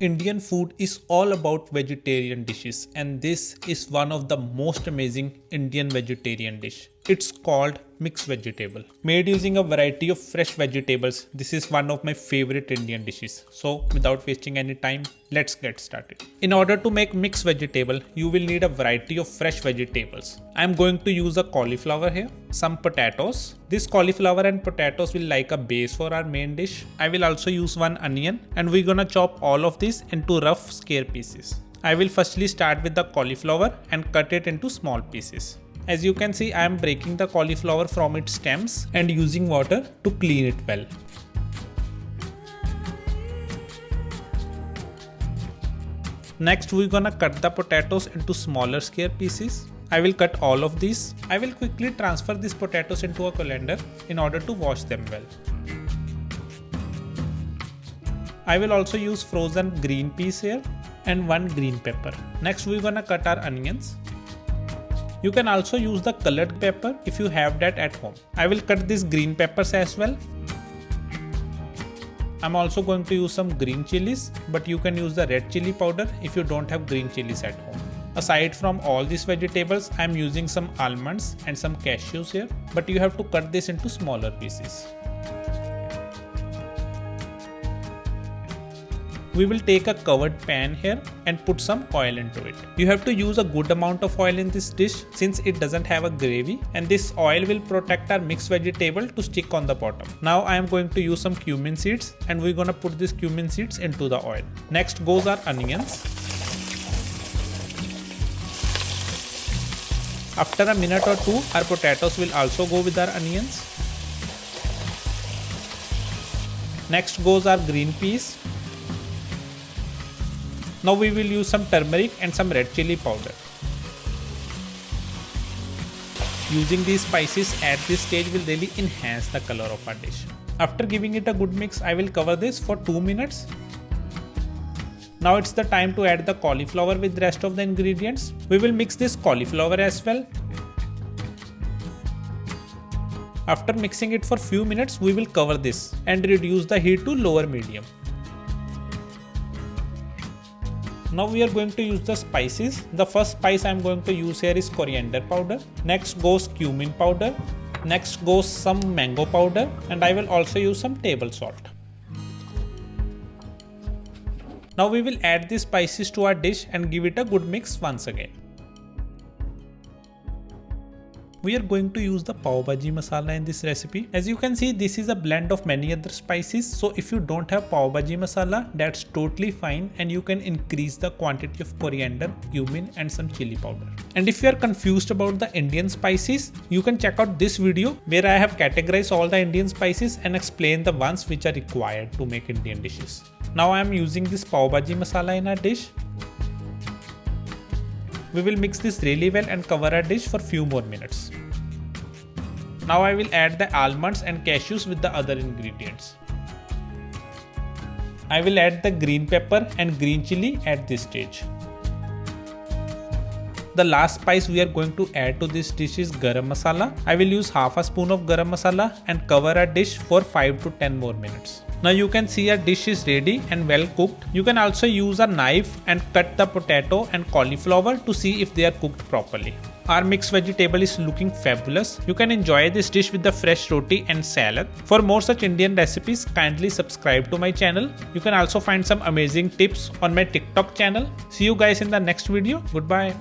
Indian food is all about vegetarian dishes, and this is one of the most amazing Indian vegetarian dish. It's called mixed vegetable. Made using a variety of fresh vegetables, this is one of my favorite Indian dishes. So without wasting any time, let's get started. In order to make mixed vegetable, you will need a variety of fresh vegetables. I am going to use a cauliflower here, some potatoes. This cauliflower and potatoes will like a base for our main dish. I will also use one onion, and we're gonna chop all of this into rough square pieces. I will firstly start with the cauliflower and cut it into small pieces. As you can see, I am breaking the cauliflower from its stems and using water to clean it well. Next, we're gonna cut the potatoes into smaller square pieces. I will cut all of these. I will quickly transfer these potatoes into a colander in order to wash them well. I will also use frozen green peas here and one green pepper. Next, we're gonna cut our onions. You can also use the colored pepper if you have that at home. I will cut these green peppers as well. I'm also going to use some green chilies, but you can use the red chili powder if you don't have green chilies at home. Aside from all these vegetables, I'm using some almonds and some cashews here, but you have to cut this into smaller pieces. We will take a covered pan here and put some oil into it. You have to use a good amount of oil in this dish since it doesn't have a gravy, and this oil will protect our mixed vegetable to stick on the bottom. Now I am going to use some cumin seeds, and we're gonna put these cumin seeds into the oil. Next goes our onions. After a minute or two, our potatoes will also go with our onions. Next goes our green peas. Now we will use some turmeric and some red chili powder. Using these spices at this stage will really enhance the color of our dish. After giving it a good mix, I will cover this for 2 minutes. Now it's the time to add the cauliflower with the rest of the ingredients. We will mix this cauliflower as well. After mixing it for few minutes, we will cover this and reduce the heat to lower medium. Now we are going to use the spices. The first spice I am going to use here is coriander powder. Next goes cumin powder. Next goes some mango powder, and I will also use some table salt. Now we will add these spices to our dish and give it a good mix once again. We are going to use the pav bhaji masala in this recipe. As you can see, this is a blend of many other spices. So if you don't have pav bhaji masala, that's totally fine, and you can increase the quantity of coriander, cumin and some chili powder. And if you are confused about the Indian spices, you can check out this video where I have categorized all the Indian spices and explain the ones which are required to make Indian dishes. Now I am using this pav bhaji masala in our dish. We will mix this really well and cover our dish for few more minutes. Now I will add the almonds and cashews with the other ingredients. I will add the green pepper and green chili at this stage. The last spice we are going to add to this dish is garam masala. I will use half a spoon of garam masala and cover our dish for 5 to 10 more minutes. Now you can see our dish is ready and well cooked. You can also use a knife and cut the potato and cauliflower to see if they are cooked properly. Our mixed vegetable is looking fabulous. You can enjoy this dish with the fresh roti and salad. For more such Indian recipes, kindly subscribe to my channel. You can also find some amazing tips on my TikTok channel. See you guys in the next video. Goodbye.